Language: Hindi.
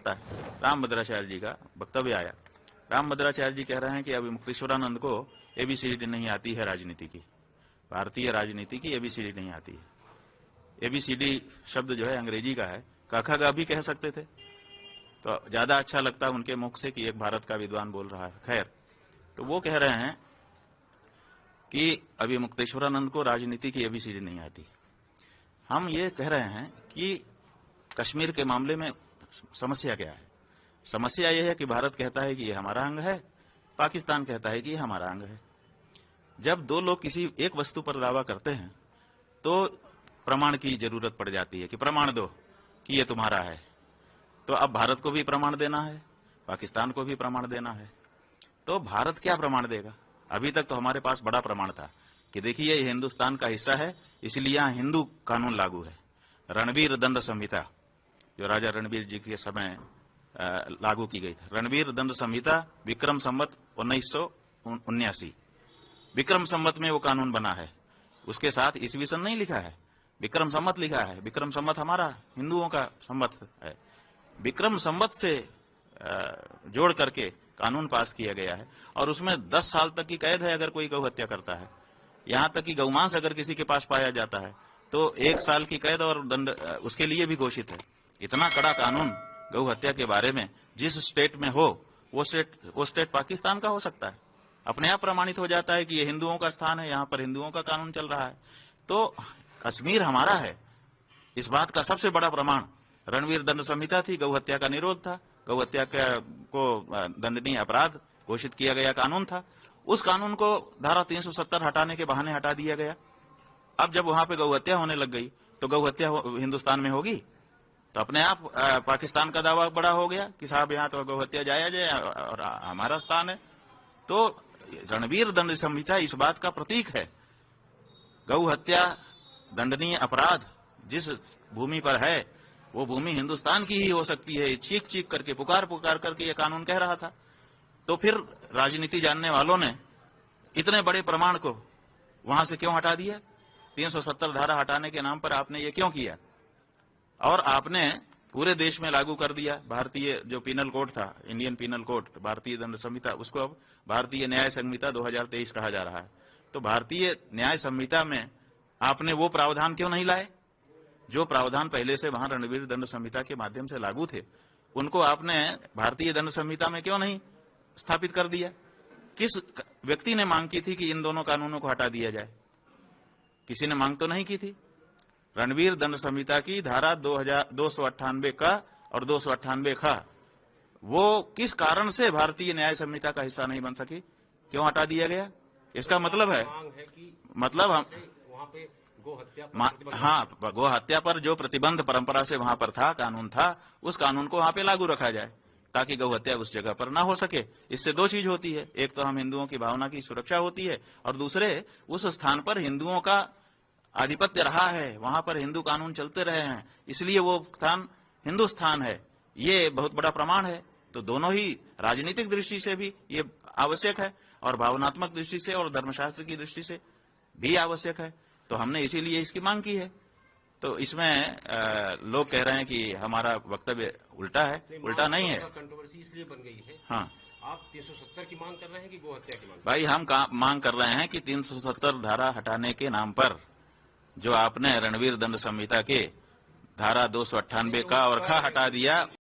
सकता है। रामभद्राचार्य जी का वक्तव्य आया। रामभद्राचार्य जी कह रहे हैं कि अभी मुक्तेश्वरानंद को एबीसीडी नहीं आती है राजनीति की, भारतीय राजनीति की एबीसीडी नहीं आती है। एबीसीडी शब्द जो है अंग्रेजी का है, क ख ग भी कह सकते थे तो ज्यादा अच्छा लगता उनके मुख से कि एक भारत का विद्वान बोल रहा है। खैर, तो वो कह रहे हैं कि अभी मुक्तेश्वरानंद को राजनीति की एबीसीडी नहीं आती। हम ये कह रहे हैं कि कश्मीर के मामले में समस्या क्या है। समस्या यह है कि भारत कहता है कि ये हमारा अंग है, पाकिस्तान कहता है कि ये हमारा अंग है। जब दो लोग किसी एक वस्तु पर दावा करते हैं तो प्रमाण की जरूरत पड़ जाती है कि प्रमाण दो कि ये तुम्हारा है। तो अब भारत को भी प्रमाण देना है, पाकिस्तान को भी प्रमाण देना है। तो भारत क्या प्रमाण देगा? अभी तक तो हमारे पास बड़ा प्रमाण था कि देखिए ये हिंदुस्तान का हिस्सा है, इसलिए यहाँ हिंदू कानून लागू है। रणवीर दंड संहिता जो राजा रणवीर जी के समय लागू की गई थी, रणवीर दंड संहिता विक्रम संवत 1979 विक्रम संवत में वो कानून बना है। उसके साथ ईस्वी सन नहीं लिखा है, विक्रम संवत लिखा है। विक्रम संवत हमारा हिंदुओं का संवत है। विक्रम संवत से जोड़ करके कानून पास किया गया है और उसमें 10 साल तक की कैद है अगर कोई गौ हत्या करता है। यहाँ तक कि गौमांस अगर किसी के पास पाया जाता है तो 1 साल की कैद और दंड उसके लिए भी घोषित है। इतना कड़ा कानून गौ हत्या के बारे में जिस स्टेट में हो वो स्टेट पाकिस्तान का हो सकता है। अपने आप प्रमाणित हो जाता है कि ये हिंदुओं का स्थान है, यहाँ पर हिंदुओं का कानून चल रहा है। तो कश्मीर हमारा है, इस बात का सबसे बड़ा प्रमाण रणवीर दंड संहिता थी। गौ हत्या का निरोध था, गौ हत्या को दंडनीय अपराध घोषित किया गया कानून था। उस कानून को धारा 370 हटाने के बहाने हटा दिया गया। अब जब वहां पे गौ हत्या होने लग गई तो गौ हत्या हिंदुस्तान में होगी तो अपने आप पाकिस्तान का दावा बड़ा हो गया कि साहब यहाँ तो गौ हत्या जायज है और हमारा स्थान है। तो रणवीर दंड संहिता इस बात का प्रतीक है। गौ हत्या दंडनीय अपराध जिस भूमि पर है वो भूमि हिंदुस्तान की ही हो सकती है। चीख चीख करके पुकार पुकार करके ये कानून कह रहा था। तो फिर राजनीति जानने वालों ने इतने बड़े प्रमाण को वहां से क्यों हटा दिया? 370 धारा हटाने के नाम पर आपने ये क्यों किया? और आपने पूरे देश में लागू कर दिया भारतीय जो पिनल कोड था, इंडियन पिनल कोड, भारतीय दंड संहिता, उसको अब भारतीय न्याय संहिता 2023 कहा जा रहा है। तो भारतीय न्याय संहिता में आपने वो प्रावधान क्यों नहीं लाए जो प्रावधान पहले से वहां रणवीर दंड संहिता के माध्यम से लागू थे? उनको आपने भारतीय दंड संहिता में क्यों नहीं स्थापित कर दिया? किस व्यक्ति ने मांग की थी कि इन दोनों कानूनों को हटा दिया जाए? किसी ने मांग तो नहीं की थी। रणवीर दंड संहिता की धारा 298 का और 298 ख वो किस कारण से भारतीय न्याय संहिता का हिस्सा नहीं बन सकी? क्यों हटा दिया गया? इसका मतलब है मतलब हम हाँ, गो हत्या पर जो प्रतिबंध परंपरा से वहां पर था, कानून था, उस कानून को वहां पे लागू रखा जाए ताकि गौ हत्या उस जगह पर ना हो सके। इससे दो चीज होती है, एक तो हम हिंदुओं की भावना की सुरक्षा होती है और दूसरे उस स्थान पर हिंदुओं का आधिपत्य रहा है, वहां पर हिंदू कानून चलते रहे हैं, इसलिए वो स्थान हिंदुस्तान है। ये बहुत बड़ा प्रमाण है। तो दोनों ही राजनीतिक दृष्टि से भी ये आवश्यक है और भावनात्मक दृष्टि से और धर्मशास्त्र की दृष्टि से भी आवश्यक है। तो हमने इसीलिए इसकी मांग की है। तो इसमें लोग कह रहे हैं कि हमारा वक्तव्य उल्टा है। उल्टा नहीं है, कंट्रोवर्सी इसलिए बन गई है। हाँ, आप 370 की मांग कर रहे हैं कि गो हत्या की मांग? भाई हम मांग कर रहे हैं कि 370 धारा हटाने के नाम पर जो आपने रणवीर दंड संहिता के धारा 298 का और ख हटा दिया,